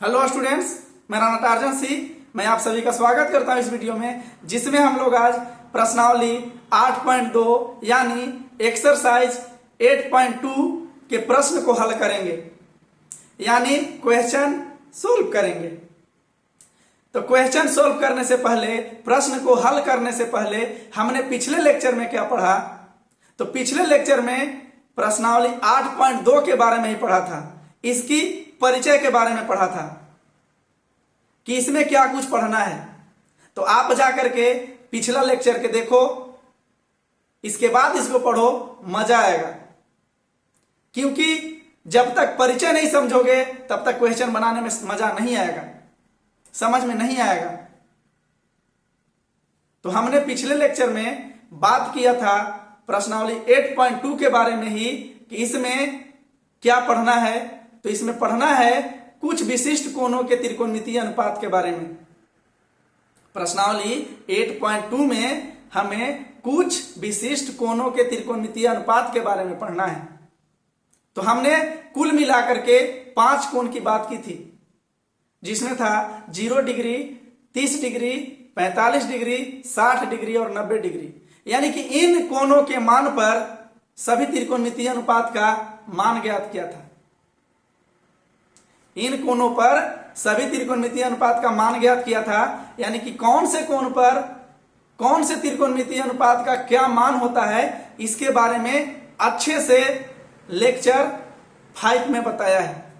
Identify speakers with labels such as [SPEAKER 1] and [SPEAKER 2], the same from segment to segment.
[SPEAKER 1] Hello students, मेरा नाम torsion सी। मैं आप सभी का स्वागत करता हूं इस वीडियो में, जिसमें हम लोग आज प्रश्नावली 8.2 यानी एक्सरसाइज 8.2 के प्रश्न को हल करेंगे, यानी क्वेश्चन सोल्व करेंगे। तो क्वेश्चन सोल्व करने से पहले, प्रश्न को हल करने से पहले हमने पिछले लेक्चर में क्या पढ़ा? तो पिछले लेक्चर में प्रश्नावली 8.2 के बारे में ही पढ़ा था। इसकी परिचय के बारे में पढ़ा था कि इसमें क्या कुछ पढ़ना है। तो आप जाकर के पिछला लेक्चर के देखो, इसके बाद इसको पढ़ो, मजा आएगा। क्योंकि जब तक परिचय नहीं समझोगे तब तक क्वेश्चन बनाने में मजा नहीं आएगा, समझ में नहीं आएगा। तो हमने पिछले लेक्चर में बात किया था प्रश्नावली 8.2 के बारे में ही कि इसमें क्या पढ़ना है। तो इसमें पढ़ना है कुछ विशिष्ट कोणों के त्रिकोणमितीय अनुपात के बारे में। प्रश्नावली 8.2 में हमें कुछ विशिष्ट कोणों के त्रिकोणमितीय अनुपात के बारे में पढ़ना है। तो हमने कुल मिलाकर के 5 कोण की बात की थी, जिसमें था 0 डिग्री, 30 डिग्री, 45 डिग्री, 60 डिग्री और 90 डिग्री। यानी कि इन कोणों के मान पर सभी त्रिकोणमितीय अनुपात का मान ज्ञात किया था। इन कोणों पर सभी त्रिकोणमितीय अनुपात का मान ज्ञात किया था, यानी कि कौन से कोण पर कौन से त्रिकोणमितीय अनुपात का क्या मान होता है, इसके बारे में अच्छे से लेक्चर 5 में बताया है।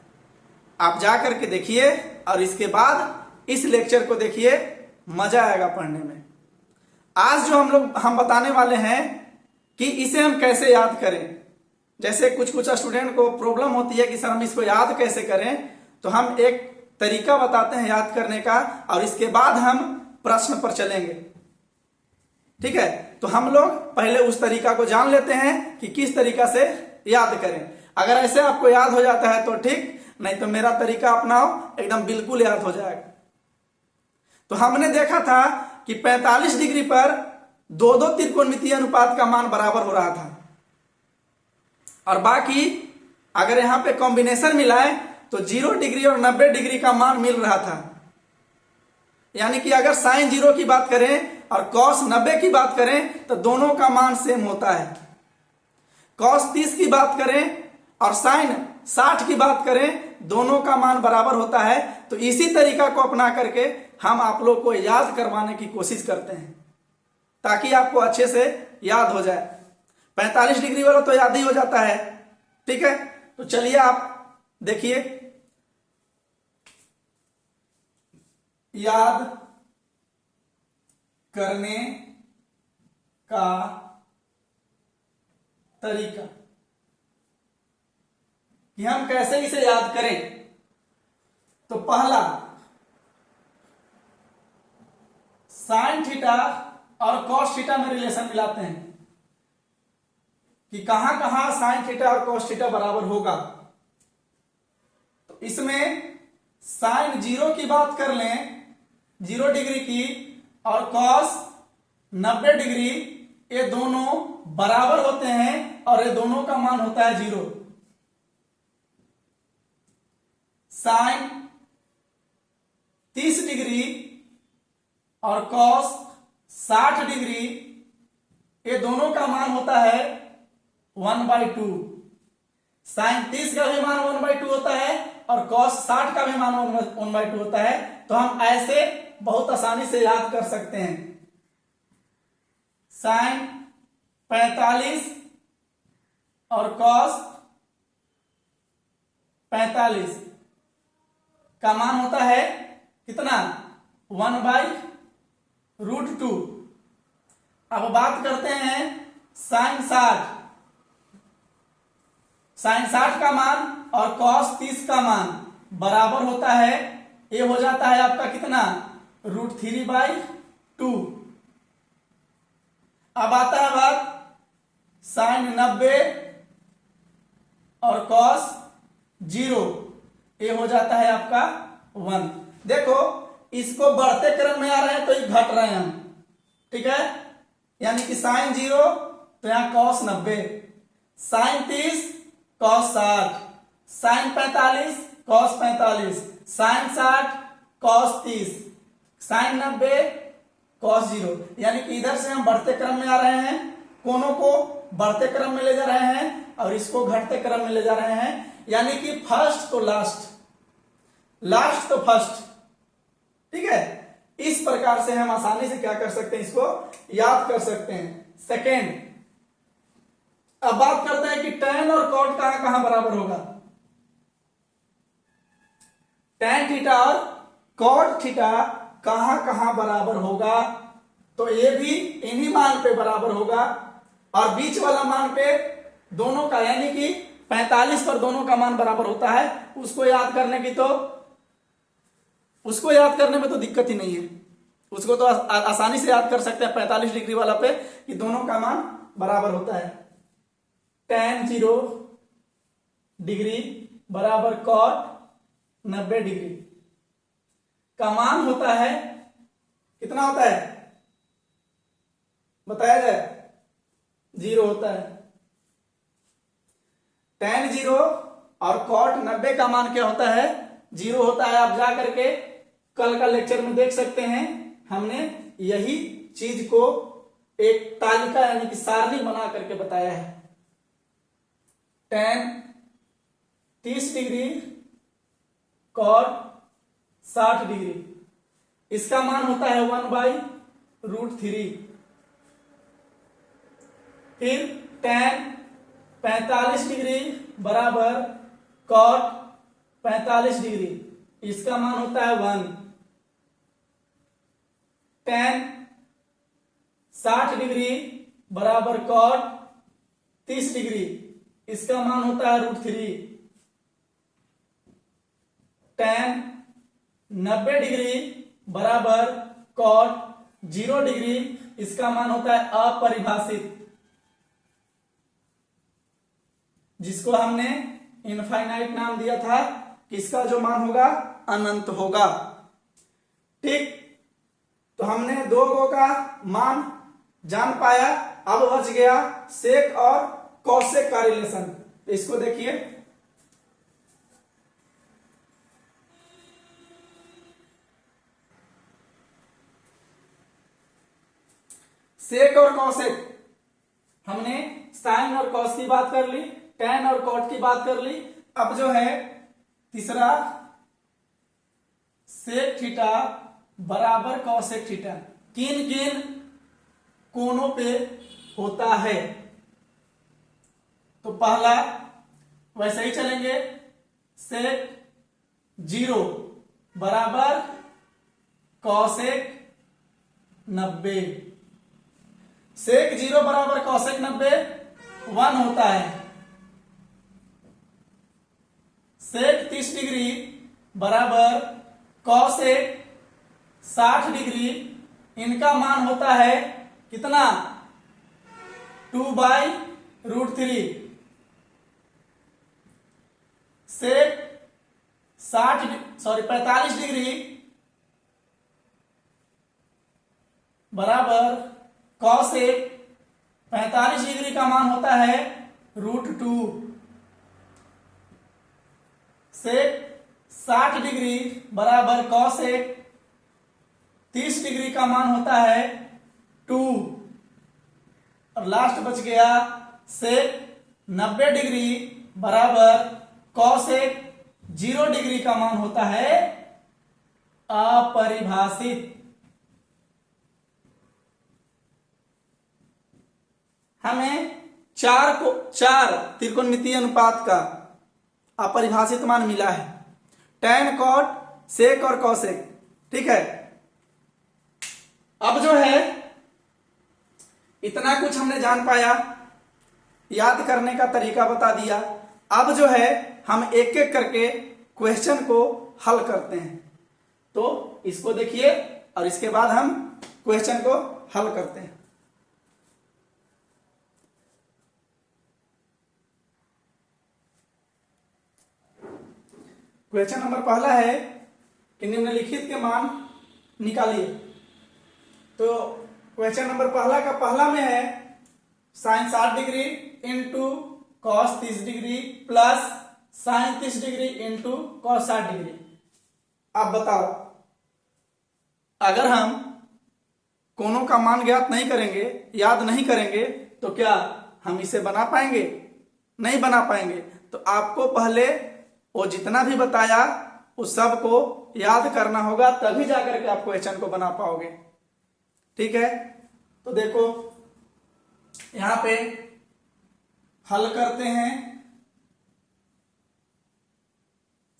[SPEAKER 1] आप जाकर के देखिए और इसके बाद इस लेक्चर को देखिए, मजा आएगा पढ़ने में। आज जो हम बताने वाले हैं कि इसे हम कैसे याद करें। जैसे कुछ स्टूडेंट को प्रॉब्लम होती है कि सर हम इसको याद कैसे करें, तो हम एक तरीका बताते हैं याद करने का, और इसके बाद हम प्रश्न पर चलेंगे। ठीक है, तो हम लोग पहले उस तरीका को जान लेते हैं कि किस तरीका से याद करें। अगर ऐसे आपको याद हो जाता है तो ठीक, नहीं तो मेरा तरीका अपनाओ, एकदम बिल्कुल याद हो जाएगा। तो हमने देखा था कि 45 डिग्री पर दो त्रिकोणमितीय अनुपात का मान बराबर हो रहा था, और बाकी अगर यहां पे कॉम्बिनेशन मिलाए तो 0 डिग्री और 90 डिग्री का मान मिल रहा था। यानी कि अगर साइन 0 की बात करें और कॉस 90 की बात करें तो दोनों का मान सेम होता है। कॉस 30 की बात करें और साइन 60 की बात करें, दोनों का मान बराबर होता है। तो इसी तरीका को अपना करके हम आप लोग को याद करवाने की कोशिश करते हैं, ताकि आपको अच्छे से याद हो जाए। 45 डिग्री वाला तो याद ही हो जाता है। ठीक है, तो चलिए आप देखिए, याद करने का तरीका कि हम कैसे इसे याद करें। तो पहला, साइन थीटा और कॉस थीटा में रिलेशन मिलाते हैं कि कहां कहां साइन थीटा और कॉस थीटा बराबर होगा। तो इसमें साइन 0 की बात कर लें, 0 डिग्री की, और कॉस 90 डिग्री, ये दोनों बराबर होते हैं और ये दोनों का मान होता है 0। साइन 30 डिग्री और कॉस 60 डिग्री, ये दोनों का मान होता है 1/2। साइन 30 का भी मान 1/2 होता है और कॉस 60 का भी मान 1/2 होता है। तो हम ऐसे बहुत आसानी से याद कर सकते हैं। साइन 45 और कॉस 45 का मान होता है कितना? 1/√2। अब बात करते हैं साइन 60। साइन 60 का मान और कॉस 30 का मान बराबर होता है, ये हो जाता है आपका कितना? √3/2। अब आता है बात साइन 90 और कॉस 0, ये हो जाता है आपका 1। देखो, इसको बढ़ते क्रम में आ रहे हैं तो ये घट रहे हैं हम। ठीक है, यानी कि साइन 0 तो यहां cos 90, sine 30 cos 60, sine 45 cos 45, sine 60 cos 30, sine 90 cos 0। यानी कि इधर से हम बढ़ते क्रम में आ रहे हैं, कोनों को बढ़ते क्रम में ले जा रहे हैं और इसको घटते क्रम में ले जा रहे हैं। यानी कि फर्स्ट तो लास्ट, लास्ट तो फर्स्ट। ठीक है, इस प्रकार से हम आसानी से क्या कर सकते हैं, इसको याद कर सकते हैं। सेकेंड, अब बात करते हैं कि tan और cot कहां कहां बराबर होगा। tan थीटा और cot थीटा कहां कहां बराबर होगा, तो ये भी इन्हीं मान पे बराबर होगा और बीच वाला मान पे दोनों का, यानी कि 45 पर दोनों का मान बराबर होता है। उसको याद करने में तो दिक्कत ही नहीं है, उसको तो आसानी से याद कर सकते हैं 45 डिग्री वाला पे कि दोनों का मान बराबर होता है। tan 0 डिग्री बराबर cot 90 डिग्री का मान होता है, कितना होता है बताया जाए, 0 होता है। tan 0 और cot 90 का मान क्या होता है, 0 होता है। आप जा करके कल का लेक्चर में देख सकते हैं, हमने यही चीज को एक तालिका यानी कि सारणी बना करके बताया है। tan 30 डिग्री cot 60 डिग्री, इसका मान होता है 1/√3। फिर tan 45 डिग्री बराबर cot 45 डिग्री, इसका मान होता है 1। tan 60 डिग्री बराबर cot 30 डिग्री, इसका मान होता है √3। tan 90 डिग्री बराबर cot 0 डिग्री, इसका मान होता है अपरिभाषित, जिसको हमने इनफाइनाइट नाम दिया था, किसका जो मान होगा अनंत होगा। ठीक, तो हमने दो गो का मान जान पाया। अब बच गया सेक और कॉसेक का रिलेशन। तो इसको देखिए, सेक और कॉसेक, हमने साइन और कॉस की बात कर ली, tan और cot की बात कर ली। अब जो है तीसरा, सेक थीटा बराबर कॉसेक थीटा किन किन कोणों पे होता है। तो पहला वैसे ही चलेंगे, सेक 0 बराबर कॉसेक 90। सेक 0 बराबर कॉसेक 90 1 होता है। सेक 30 डिग्री बराबर कॉसेक 60 डिग्री, इनका मान होता है कितना, 2/√3। सेक 45 डिग्री बराबर कॉसेक 45 डिग्री का मान होता है √2। सेक 60 डिग्री बराबर कॉसेक 30 डिग्री का मान होता है 2। और लास्ट बच गया सेक 90 डिग्री बराबर कॉसेक 0 डिग्री का मान होता है अपरिभाषित। हमें चार त्रिकोणमितीय अनुपात का अपरिभाषित मान मिला है, tan, cot, सेक और कॉसेक। ठीक है, अब जो है इतना कुछ हमने जान पाया, याद करने का तरीका बता दिया। अब जो है हम एक एक करके क्वेश्चन को हल करते हैं। तो इसको देखिए और इसके बाद हम क्वेश्चन को हल करते हैं। क्वेश्चन नंबर पहला है कि निम्नलिखित के मान निकालिए। तो क्वेश्चन नंबर पहला का पहला में है sine 60 degree into cos 30 degree plus sine 30 degree into cos 60 degree. अब बताओ, अगर हम कोनों का मान ज्ञात नहीं करेंगे, याद नहीं करेंगे, तो क्या हम इसे बना पाएंगे? नहीं बना पाएंगे। तो आपको पहले वो जितना भी बताया उस सब को याद करना होगा, तभी जाकर के आप क्वेश्चन को बना पाओगे। ठीक है, तो देखो यहां पे हल करते हैं।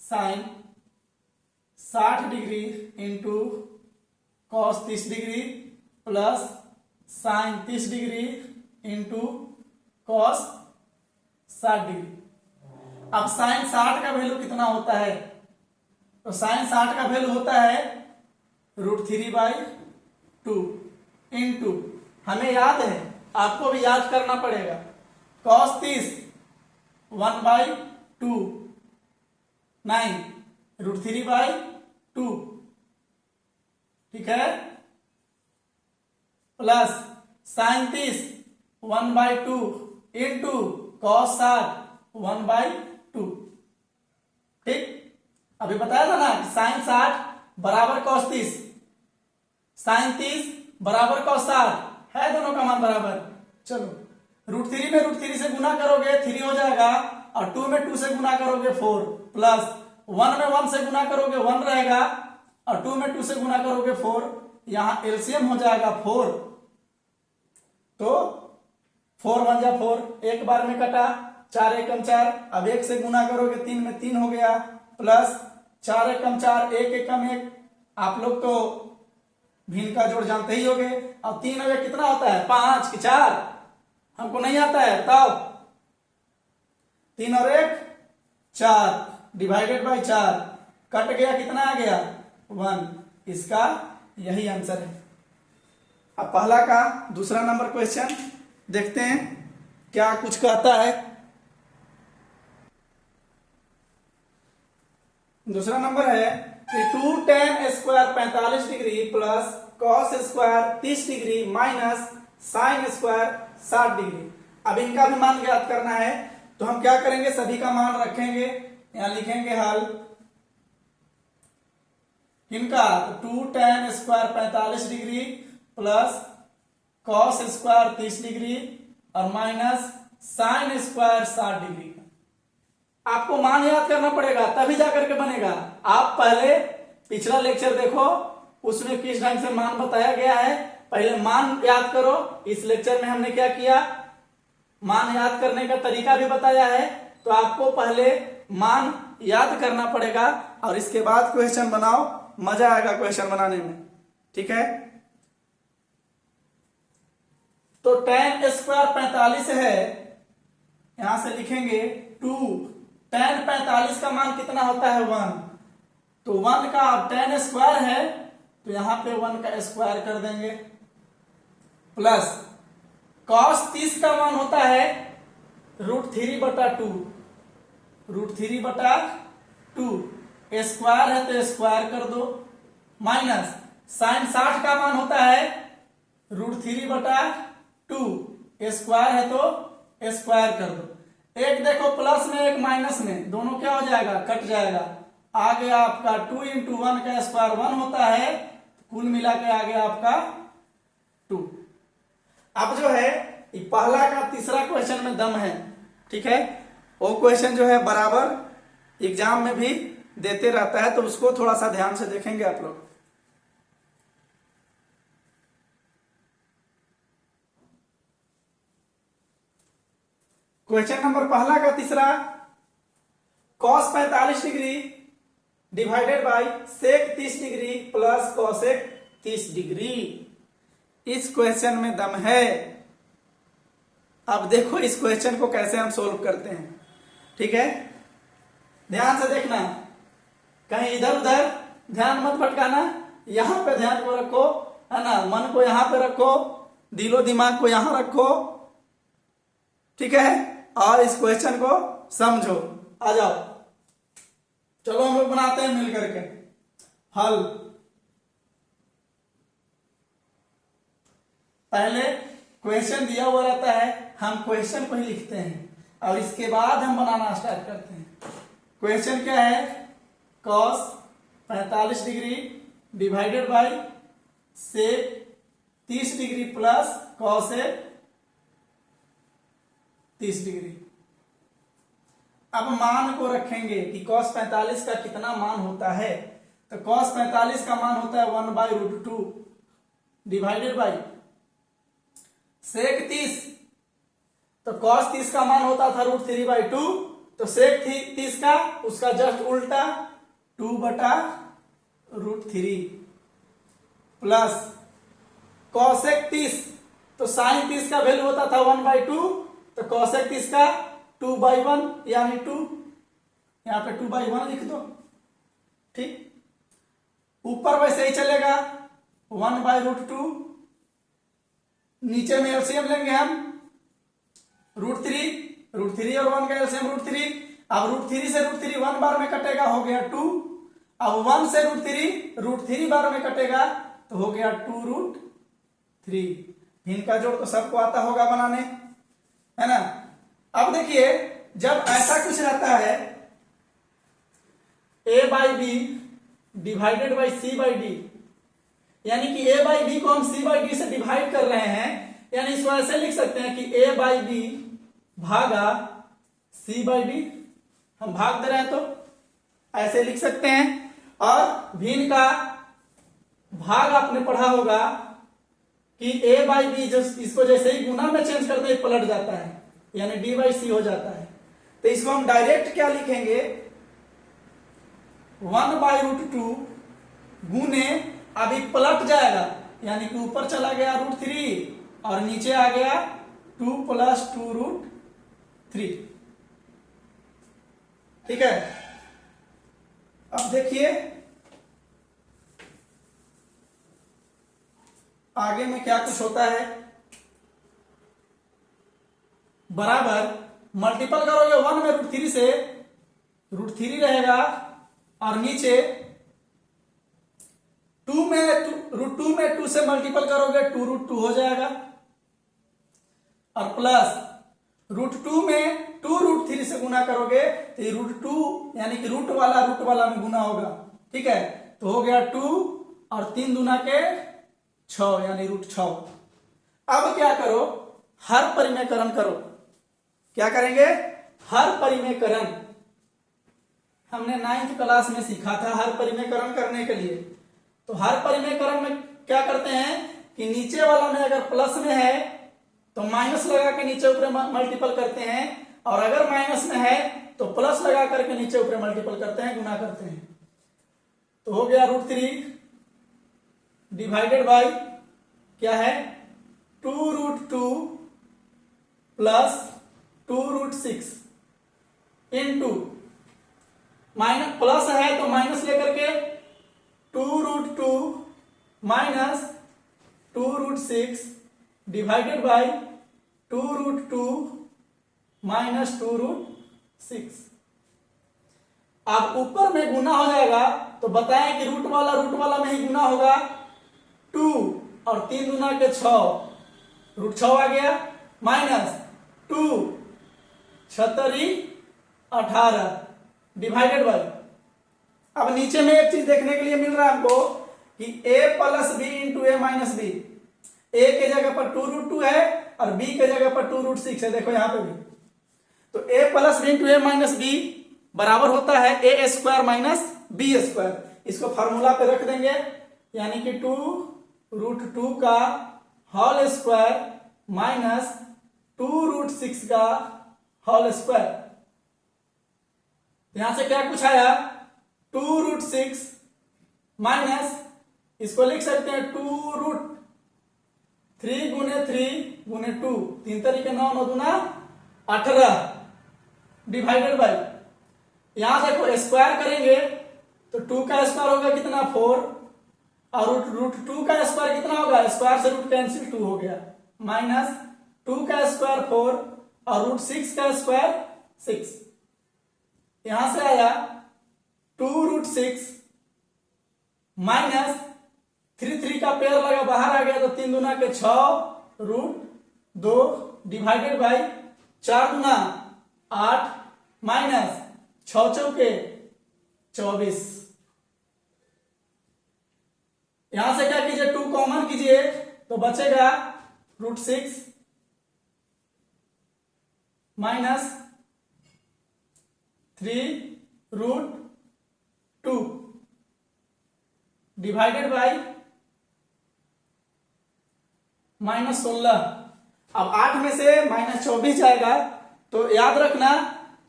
[SPEAKER 1] Sine 60 degree into cos 30 degree plus sine 30 degree into cos 60 degree. अब साइन 60 का वैल्यू कितना होता है? तो साइन 60 का वैल्यू होता है √3/2 इंटू, हमें याद है, आपको भी याद करना पड़ेगा, कॉस 30 1/2 9 √3/2, ठीक है, प्लस साइन 30 1/2 इंटू कॉस 60 1/2। ठीक, अभी बताया था ना साइन 60 बराबर कॉस 30, साइन 30 बराबर कॉस 60 है, दोनों का मान बराबर। चलो √3 में √3 से गुना करोगे 3 हो जाएगा, और 2 में 2 से गुना करोगे 4, प्लस 1 में 1 से गुना करोगे 1 रहेगा, और 2 में 2 से गुना करोगे 4, यहां एलसीएम हो जाएगा 4, तो 4 1 जा 4, एक बार में कटा, 4 एकम 4, अब 1 से गुना करोगे 3 में 3 हो गया, प्लस 4 एकम 4 1 एकम 1, आप लोग तो भिन्न का जोड़ जानते ही होगे। अब 3 और 1 कितना होता है? 5 कि 4? हमको नहीं आता है, बताओ। 3 और 1 4 डिवाइडेड बाई 4, कट गया, कितना आ गया? 1। इसका यही आंसर है। अब पहला का दूसरा नंबर क्वेश्चन देखते हैं क्या कुछ कहता है। दूसरा नंबर है कि 2 tan square 45 degree plus cos square 30 degree minus sine square 60 degree. अब इनका भी मान ज्ञात करना है, तो हम क्या करेंगे, सभी का मान रखेंगे, यहां लिखेंगे हल। इनका 2 tan square 45 degree plus cos square 30 degree और माइनस साइन स्क्वायर 60 डिग्री का आपको मान याद करना पड़ेगा, तभी जाकर के बनेगा। आप पहले पिछला लेक्चर देखो, उसमें किस ढंग से मान बताया गया है, पहले मान याद करो। इस लेक्चर में हमने क्या किया, मान याद करने का तरीका भी बताया है, तो आपको पहले मान याद करना पड़ेगा और इसके बाद क्वेश्चन बनाओ, मजा आएगा क्वेश्चन बनाने में। ठीक है, तो tan स्क्वायर 45 है, यहां से लिखेंगे 2, tan 45 का मान कितना होता है? 1, तो 1 का tan स्क्वायर है, तो यहां पे 1 का स्क्वायर कर देंगे, प्लस cos 30 का मान होता है √3/2, √3/2, स्क्वायर है तो स्क्वायर कर दो, माइनस साइन 60 का मान होता है √3/2, स्क्वायर है तो स्क्वायर कर दो। एक देखो प्लस में एक माइनस में, दोनों क्या हो जाएगा? कट जाएगा। आ गया आपका 2 × 1 का स्क्वायर 1 होता है, कुल मिला के आ गया आपका 2। अब जो है पहला का तीसरा क्वेश्चन में दम है। ठीक है, वो क्वेश्चन जो है बराबर एग्जाम में भी देते रहता है, तो उसको थोड़ा सा ध्यान से देखेंगे आप लोग। क्वेश्चन नंबर पहला का तीसरा, cos 45 degree divided by sec 30 degree plus cosec 30 degree. इस क्वेश्चन में दम है। अब देखो इस क्वेश्चन को कैसे हम सोल्व करते हैं। ठीक है, ध्यान से देखना, कहीं इधर उधर ध्यान मत भटकाना, यहां पे ध्यान को रखो, है ना, मन को यहां पे रखो, दिलो दिमाग को यहां रखो। ठीक है, और इस क्वेश्चन को समझो। आ जाओ, चलो हम लोग बनाते हैं मिल करके हल। पहले क्वेश्चन दिया हुआ रहता है, हम क्वेश्चन को ही लिखते हैं और इसके बाद हम बनाना स्टार्ट करते हैं। क्वेश्चन क्या है, cos 45 degree divided by sec 30 degree plus cosec 30 degree. अब मान को रखेंगे कि cos 45 का कितना मान होता है, तो cos 45 का मान होता है 1/√2 डिवाइडेड बाई सेक 30, तो cos 30 का मान होता था √3/2, तो सेक 30 का उसका जस्ट उल्टा 2/√3 प्लस कॉसेक 30, तो साइन 30 का वैल्यू होता था 1/2, तो कॉसेक 30 का 2/1 यानी 2, यहां पे 2/1 लिख दो। ठीक, ऊपर वैसे ही चलेगा 1/√2, नीचे में एलसीएम लेंगे हम √3 और 1 का एलसीएम √3। अब √3 से √3 1 बार में कटेगा, हो गया 2। अब 1 से √3 बार में कटेगा तो हो गया 2√3। भिन्न का जोड़ तो सबको आता होगा बनाने, है ना। अब देखिए जब ऐसा कुछ रहता है a/b डिवाइडेड बाई c/d, यानी कि a/b को हम c/d से डिवाइड कर रहे हैं, यानी इसको ऐसे लिख सकते हैं कि a/b भागा c/d, हम भाग दे रहे हैं तो ऐसे लिख सकते हैं। और भिन्न का भाग आपने पढ़ा होगा कि a/b जो इसको जैसे ही गुना में चेंज करते हैं पलट जाता है, यानी d/c हो जाता है। तो इसको हम डायरेक्ट क्या लिखेंगे, 1/√2 गुने, अभी पलट जाएगा यानी कि ऊपर चला गया √3 और नीचे आ गया 2 + 2√3। ठीक है, अब देखिए आगे में क्या कुछ होता है, बराबर मल्टीपल करोगे 1 में √3 से, √3 रहेगा और नीचे 2 में √2 में 2 से मल्टीपल करोगे 2√2 हो जाएगा, और प्लस √2 में 2√3 से गुना करोगे तो ये √2 यानी कि रूट वाला में गुना होगा। ठीक है, तो हो गया 2 और 3 दूना के 6 यानी √6। अब क्या करो, हर परिमेयकरण करो। क्या करेंगे, हर परिमेयकरण। हमने 9th क्लास में सीखा था हर परिमेयकरण करने के लिए। तो हर परिमेयकरण में क्या करते हैं कि नीचे वाला में अगर प्लस में है तो माइनस लगा के नीचे ऊपर मल्टीपल करते हैं, और अगर माइनस में है तो प्लस लगा करके नीचे ऊपर मल्टीपल करते हैं, गुना करते हैं। तो हो गया √3 डिवाइडेड बाय क्या है 2√2 प्लस 2√6 इनटू, माइनस प्लस है तो माइनस लेकर के 2√2 माइनस 2√6 डिवाइडेड बाय 2√2 माइनस 2√6। अब ऊपर में गुना हो जाएगा तो बताएं कि रूट वाला में ही गुना होगा 2 और 3 गुना के 6, √6 आ गया, माइनस 2 7 18 डिवाइडेड बाय। अब नीचे में एक चीज देखने के लिए मिल रहा है हमको कि a + b into a - b, a के जगह पर 2√2 है और b के जगह पर 2√6 है। देखो यहां पे भी तो a + b into a - b बराबर होता है a² - b²। इसको फार्मूला पे रख देंगे, यानी कि 2√2 का होल स्क्वायर माइनस 2√6 का होल स्क्वायर। यहां से क्या कुछ आया 2√6 माइनस, इसको लिख सकते हैं 2√3 गुने 3 गुने 2, 3 तरीके 9 9 दूना 18 डिवाइडेड बाय, यहां देखो स्क्वायर करेंगे तो 2 का स्क्वायर होगा कितना 4, और √2 का स्क्वायर कितना होगा, स्क्वायर से रूट कैंसिल 2 हो गया, माइनस 2 का स्क्वायर 4 और √6 का स्क्वायर 6। यहां से आया 2√6 माइनस 3 का पेयर लगा बाहर आ गया तो 3 दूना के 6√2 डिवाइडेड बाय 4 दूना 8 माइनस 6 चौके 24। यहां से क्या कीजिए, 2 कॉमन कीजिए तो बचेगा √6 माइनस 3√2 डिवाइडेड बाई -16। अब 8 में से -24 जाएगा तो याद रखना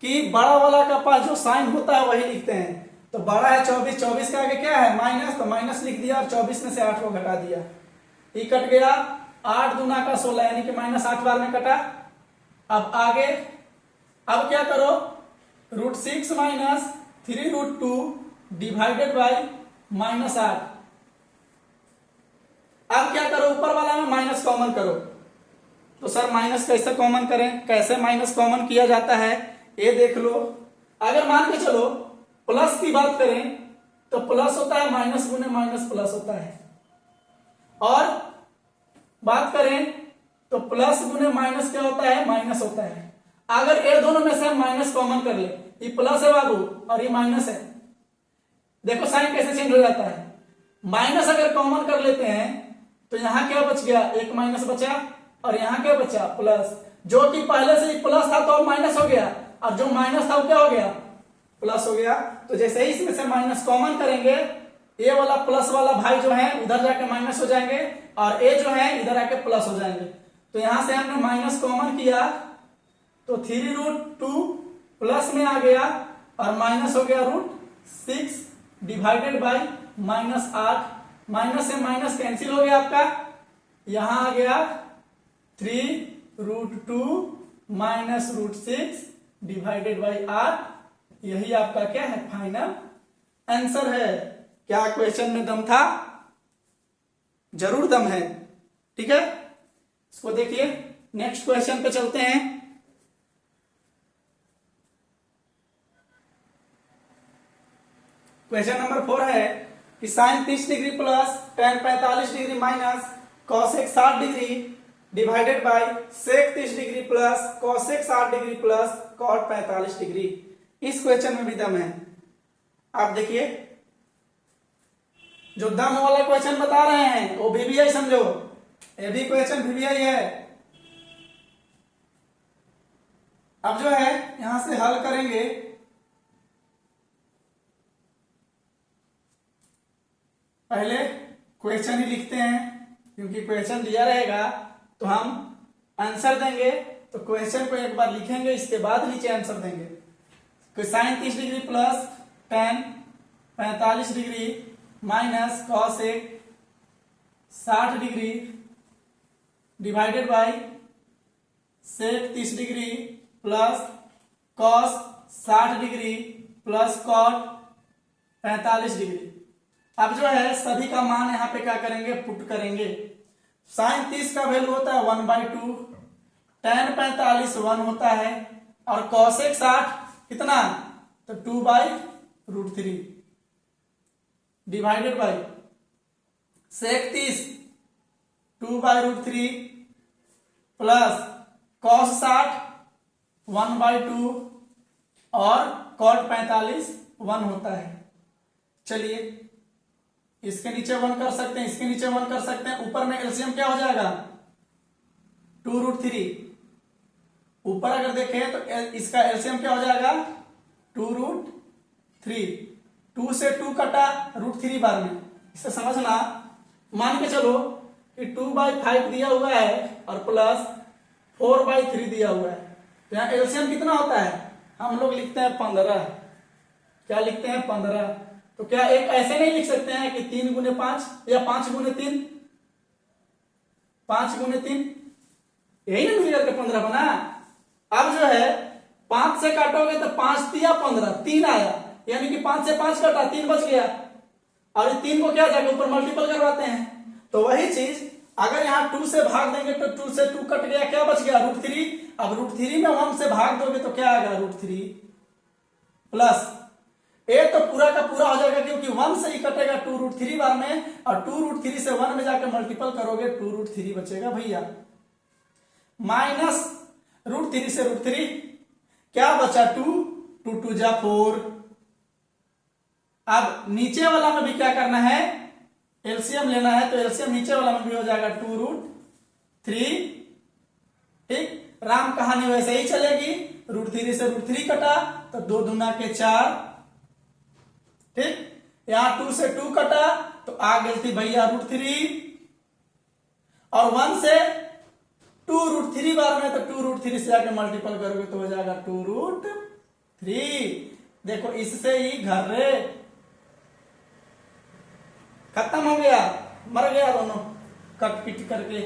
[SPEAKER 1] कि बड़ा वाला का पास जो साइन होता है वही लिखते हैं। तो बड़ा है 24, 24 के आगे क्या है माइनस, तो माइनस लिख दिया और 24 में से 8 को घटा दिया, ये कट गया। 8 दूना का 16 यानी कि -8 बार में कटा। अब आगे, अब क्या करो, √6 माइनस 3√2 डिवाइडेड बाई -8। अब क्या करो, ऊपर वाला में माइनस कॉमन करो। तो सर माइनस कैसे कॉमन करें, कैसे माइनस कॉमन किया जाता है ये देख लो। अगर मान के चलो प्लस की बात करें तो प्लस होता है माइनस गुने माइनस प्लस होता है, और बात करें तो प्लस गुने माइनस क्या होता है, माइनस होता है। अगर ये दोनों में से हम माइनस कॉमन कर ले, ये प्लस है बाबू और ये माइनस है, देखो साइन कैसे चेंज हो जाता है। माइनस अगर कॉमन कर लेते हैं तो यहां क्या बच गया, एक माइनस बचा, और यहां क्या बचा प्लस, जो कि पहले से ही प्लस था तो अब माइनस हो गया, और जो माइनस था वो क्या हो गया, प्लस हो गया। तो जैसे ही इसमें से माइनस कॉमन करेंगे, ये वाला प्लस वाला भाई जो है उधर जाके माइनस हो जाएंगे, और ये जो है इधर आके प्लस हो जाएंगे। तो यहां से हमने माइनस कॉमन किया तो 3√2 प्लस में आ गया, और माइनस हो गया √6 डिवाइडेड बाई -8। माइनस से माइनस कैंसिल हो गया आपका, यहां आ गया 3√2 माइनस √6 डिवाइडेड बाई 8। यही आपका क्या है, फाइनल आंसर है। क्या क्वेश्चन में दम था, जरूर दम है, ठीक है। इसको देखिए, नेक्स्ट क्वेश्चन पे चलते हैं। क्वेश्चन नंबर 4 है कि sine 30 degree plus tan 45 degree minus cosec 60 degree divided by sec 30 degree plus cosec 60 degree plus cot 45 degree. इस क्वेश्चन में भी दम है। आप देखिए, जो दम वाला क्वेश्चन बता रहे हैं वो VBI समझो, ये भी क्वेश्चन VBI है। अब जो है यहां से हल करेंगे, पहले क्वेश्चन ही लिखते हैं क्योंकि क्वेश्चन दिया रहेगा तो हम आंसर देंगे। तो क्वेश्चन को एक बार लिखेंगे, इसके बाद नीचे आंसर देंगे। तो sine 30 degree plus tan 45 degree minus cosec 60 degree divided by sec 30 degree plus cos 60 degree plus cot 45 degree. अब जो है सभी का मान यहाँ पे क्या करेंगे, पुट करेंगे। साइन 30 का वैल्यू होता है 1/2, tan 45 1 होता है, और cosec 60 कितना, तो 2/√3 divided by sec 30 2/√3 plus cos 60 1/2 और cot 45 1 होता है। चलिए इसके नीचे 1 कर सकते हैं, इसके नीचे 1 कर सकते हैं। ऊपर में एलसीएम क्या हो जाएगा, 2√3। ऊपर अगर देखें तो इसका एलसीएम क्या हो जाएगा, 2√3। 2 से 2 कटा √3 बार में। इसे समझना, मान के चलो कि 2/5 दिया हुआ है और प्लस 4/3 दिया हुआ है, तो यहाँ एलसीएम कितना होता है, हम लोग लिखते हैं 15। क्या लिखते हैं, 15। तो क्या एक ऐसे नहीं लिख सकते हैं कि 3 गुने 5 या 5 गुने 3, 5 गुने 3, यही ना मिल करके 15 बना। अब जो है 5 से काटोगे तो 5 दिया 15, 3 आया, यानी कि 5 से 5 कटा 3 बच गया, और 3 को क्या जाके ऊपर मल्टीपल करवाते हैं। तो वही चीज अगर यहाँ 2 से भाग देंगे तो 2 से 2 कट गया, क्या बच गया, √3। अब √3 में 1 से भाग दोगे तो क्या आएगा, √3 प्लस ए तो पूरा का पूरा हो जाएगा क्योंकि 1 से ही कटेगा 2√3 बार में, और 2√3 से 1 में जाकर मल्टीपल करोगे 2√3 बचेगा भैया, माइनस √3 से √3 क्या बचा 2, 2 2 जा 4। अब नीचे वाला में भी क्या करना है, एलसीएम लेना है, तो एलसीएम नीचे वाला में भी हो जाएगा 2√3। ठीक, राम कहानी वैसे ही चलेगी, √3 से √3 कटा तो 2 दूना के 4। ठीक, यहां 2 से 2 कटा तो आ गई थी भैया √3, और 1 से 2√3 बार में, तो 2√3 से आके मल्टीपल करोगे तो हो जाएगा 2√3। देखो इससे ही घर रे खत्म हो गया, मर गया दोनों कट पिट करके।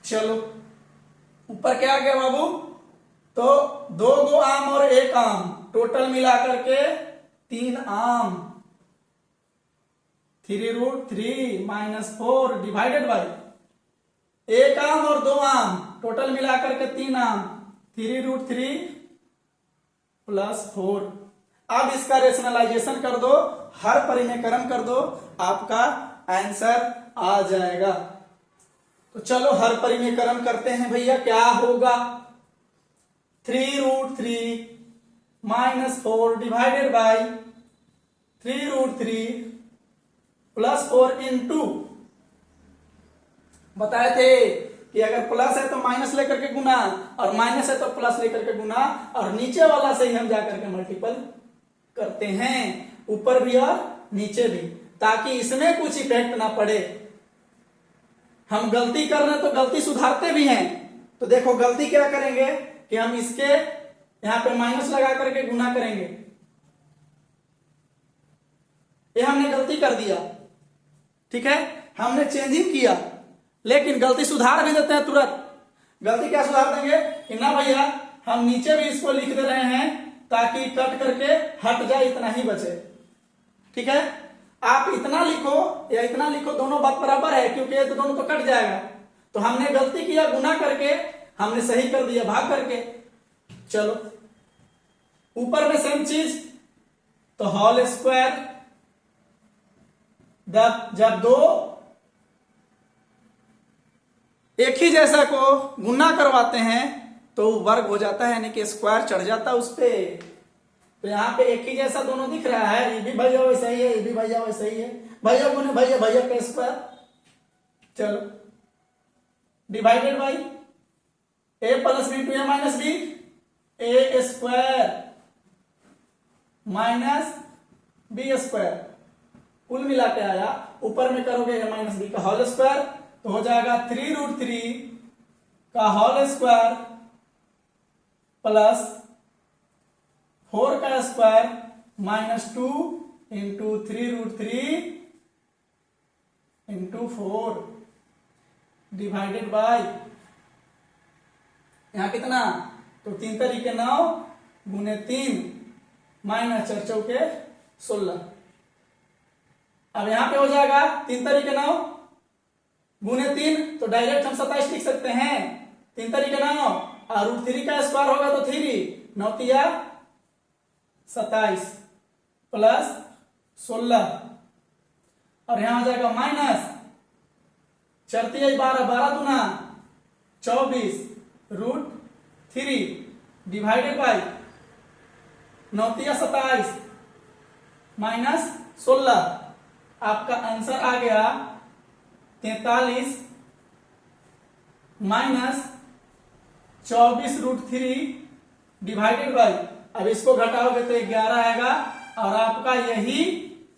[SPEAKER 1] चलो ऊपर क्या आ गया बाबू, तो 2 गो आम और 1 आम, टोटल मिला करके 3 आम। 3√3 - 4 डिवाइडेड बाई 1 आम और 2 आम, टोटल मिला करके 3 आम। 3√3 + 4। अब इसका रेशनलाइजेशन कर दो, हर परिमेयकरण कर दो, आपका आंसर आ जाएगा। तो चलो हर परिमेयकरण करते हैं भैया, क्या होगा। 3√3 - 4 डिवाइडेड बाई 3√3 + 4 इंटू, बताए थे कि अगर प्लस है तो माइनस लेकर के गुना, और माइनस है तो प्लस लेकर के गुना, और नीचे वाला से ही हम जाकर के मल्टीपल करते हैं, ऊपर भी और नीचे भी, ताकि इसमें कुछ इफेक्ट ना पड़े। हम गलती कर रहे हैं तो गलती सुधारते भी हैं। तो देखो गलती क्या करेंगे कि हम इसके यहां पे माइनस लगा करके गुना करेंगे, ये हमने गलती कर दिया। ठीक है, हमने चेंजिंग किया, लेकिन गलती सुधार भी देते हैं तुरंत। गलती क्या सुधार देंगे कि ना भैया हम नीचे भी इसको लिख दे रहे हैं ताकि कट करके हट जाए, इतना ही बचे। ठीक है, आप इतना लिखो या इतना लिखो, दोनों बात बराबर है, क्योंकि ये तो दोनों तो कट जाएगा। तो हमने गलती किया गुना करके, हमने सही कर दिया भाग करके। चलो ऊपर में सेम चीज, तो होल स्क्वायर, जब 2 एक ही जैसा को गुना करवाते हैं तो वर्ग हो जाता है, यानी कि स्क्वायर चढ़ जाता है उस पे। तो यहाँ पे एक ही जैसा दोनों दिख रहा है, ये भी भैया वैसा ही है, ये भी भैया वैसा ही है, भैया गुने भैया, भैया का स्क्वायर। चलो divided by a + b × a - b, a square minus b square, कुल मिला के आया। ऊपर में करोगे a - b का होल स्क्वायर, तो हो जाएगा 3√3 का होल स्क्वायर प्लस 4 का square -2 into 3√3 into 4 divided by, यहां कितना, तो 3 तरीके 9 गुने 3 माइनस 4 चौके 16। अब यहां पे हो जाएगा 3 तरीके 9 गुने 3, तो डायरेक्ट हम 27 लिख सकते हैं। 3 तरीके 9 और √3 का स्क्वायर होगा तो 3 9 तिया 27 प्लस 16, और यहां आ जाएगा माइनस 4 तिया 12 12 दूना 24 √3 डिवाइडेड बाई 9 तिया 27 माइनस 16। आपका आंसर आ गया 43 माइनस 24√3 डिवाइडेड बाई, अब इसको घटाओगे तो 11 आएगा, और आपका यही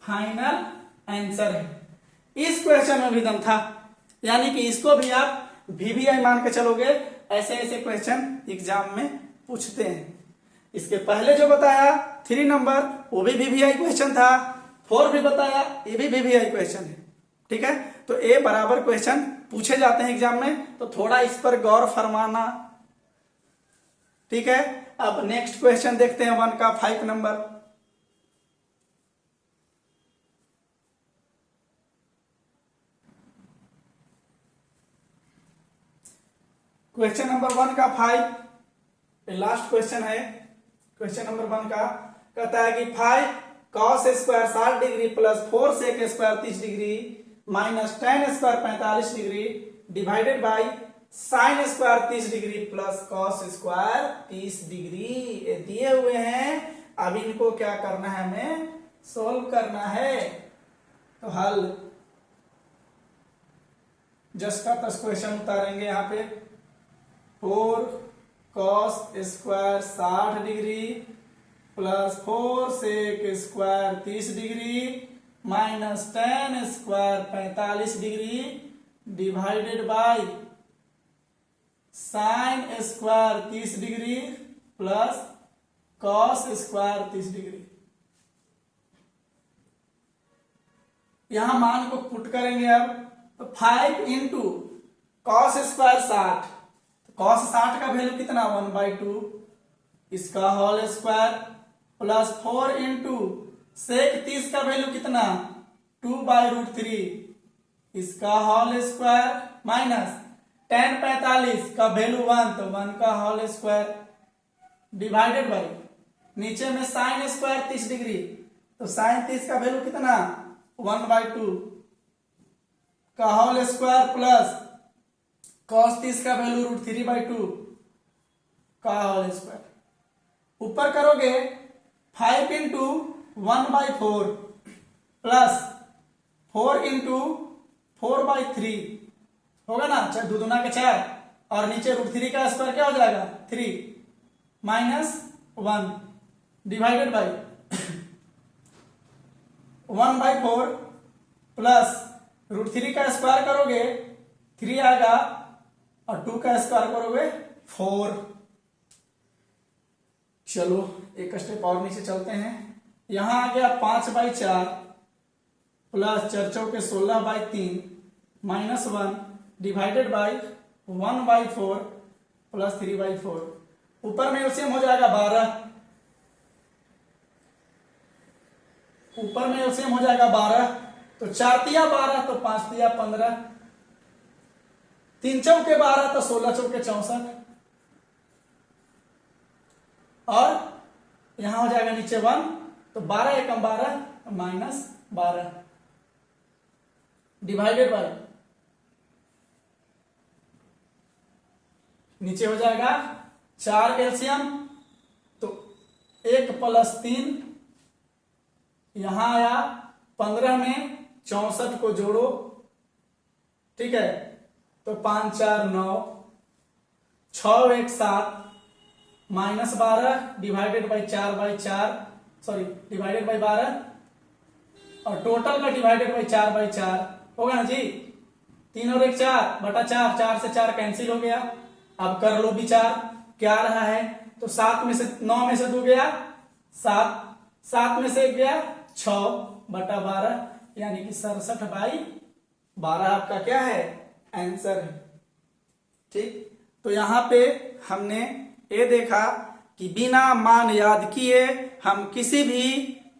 [SPEAKER 1] फाइनल आंसर है। इस क्वेश्चन में भी दम था, यानी कि इसको भी आप VVI मान के चलोगे। ऐसे ऐसे क्वेश्चन एग्जाम में पूछते हैं। इसके पहले जो बताया 3 नंबर, वो भी VVI क्वेश्चन था। 4 भी बताया, ये भी VVI क्वेश्चन है। ठीक है, तो ये बराबर क्वेश्चन पूछे जाते हैं एग्जाम में, तो थोड़ा इस पर गौर फरमाना। ठीक है, अब नेक्स्ट क्वेश्चन देखते हैं 1 का 5 नंबर। क्वेश्चन नंबर 1 का 5, लास्ट क्वेश्चन है। क्वेश्चन नंबर 1 का कहता है कि 5 cos square 60 degree plus 4 sec square 30 degree minus tan square 45 degree divided by sin square 30 degree plus cos square 30 degree, ये दिए हुए हैं। अब इनको क्या करना है, हमें सोल्व करना है। तो हल जस्ट का तस क्वेश्चन उतारेंगे यहाँ पे। 4 cos square 60 degree plus 4 sec square 30 degree minus 10 square 45 degree divided by sine square 30 degree plus cos square 30 degree. यहां मान को पुट करेंगे अब। तो 5 इंटू कॉस स्क्वायर 60, कॉस 60 का वैल्यू कितना 1/2 इसका whole square plus 4 into sec 30 का वैल्यू कितना 2/√3 इसका होल स्क्वायर माइनस 10 45 का वैल्यू 1 तो 1 का होल स्क्वायर डिवाइडेड बाय नीचे में साइन स्क्वायर 30 डिग्री तो साइन 30 का वैल्यू कितना 1/2 का होल स्क्वायर प्लस कॉस 30 का वैल्यू √3/2 का होल स्क्वायर। ऊपर करोगे 5 इंटू 1/4 प्लस 4 इंटू 4/3 होगा ना, 4 दूना के 4 और नीचे √3 का स्क्वायर क्या हो जाएगा 3 माइनस 1 डिवाइडेड बाई 1/4 प्लस √3 का स्क्वायर करोगे 3 आएगा और 2 का स्क्वायर करोगे 4। चलो एक स्टेप और नीचे चलते हैं। यहां आ गया 5/4 प्लस 4 चौके 16/3 माइनस 1 डिवाइडेड बाई 1/4 प्लस 3/4। ऊपर में एलसीएम हो जाएगा 12, ऊपर में एलसीएम हो जाएगा 12 तो 4 तिया 12 तो 5 तिया 15, 3 चौके 12 तो 16 चौके 64 और यहां हो जाएगा नीचे 1 तो 12 एकम 12 माइनस 12 डिवाइडेड बाय नीचे हो जाएगा 4 एलसीएम तो 1 प्लस 3 यहां आया 15 में 64 को जोड़ो, ठीक है, तो 5 4 9 6 1 7 minus 12 divided by 4/4 sorry divided by 12 और टोटल का डिवाइडेड बाई 4/4 होगा ना जी। 3 और 1 4 बटा 4, 4 से 4 कैंसिल हो गया। अब कर लो विचार क्या रहा है तो 7 में से 9 में से 2 गया 7, 7 में से 1 गया 6/12 यानी कि 67/12 आपका क्या है आंसर है। ठीक, तो यहां पे हमने ये देखा कि बिना मान याद किए हम किसी भी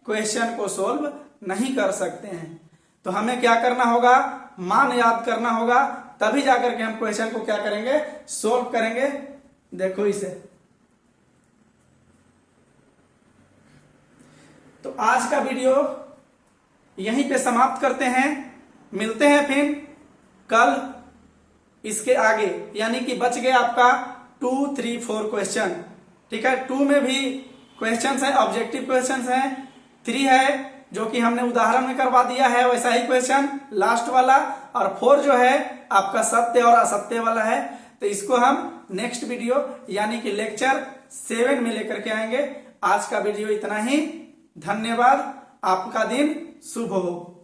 [SPEAKER 1] क्वेश्चन को सोल्व नहीं कर सकते हैं। तो हमें क्या करना होगा, मान याद करना होगा, तभी जाकर के हम क्वेश्चन को क्या करेंगे सोल्व करेंगे। देखो इसे, तो आज का वीडियो यहीं पे समाप्त करते हैं। मिलते हैं फिर कल इसके आगे, यानी कि बच गया आपका 2 3 4 क्वेश्चन। ठीक है, 2 में भी क्वेश्चंस है, ऑब्जेक्टिव क्वेश्चंस हैं, 3 है जो कि हमने उदाहरण में करवा दिया है वैसा ही क्वेश्चन लास्ट वाला, और 4 जो है आपका सत्य और असत्य वाला है। तो इसको हम नेक्स्ट वीडियो यानी कि लेक्चर 7 में लेकर के आएंगे। आज का वीडियो इतना ही, धन्यवाद, आपका दिन शुभ हो।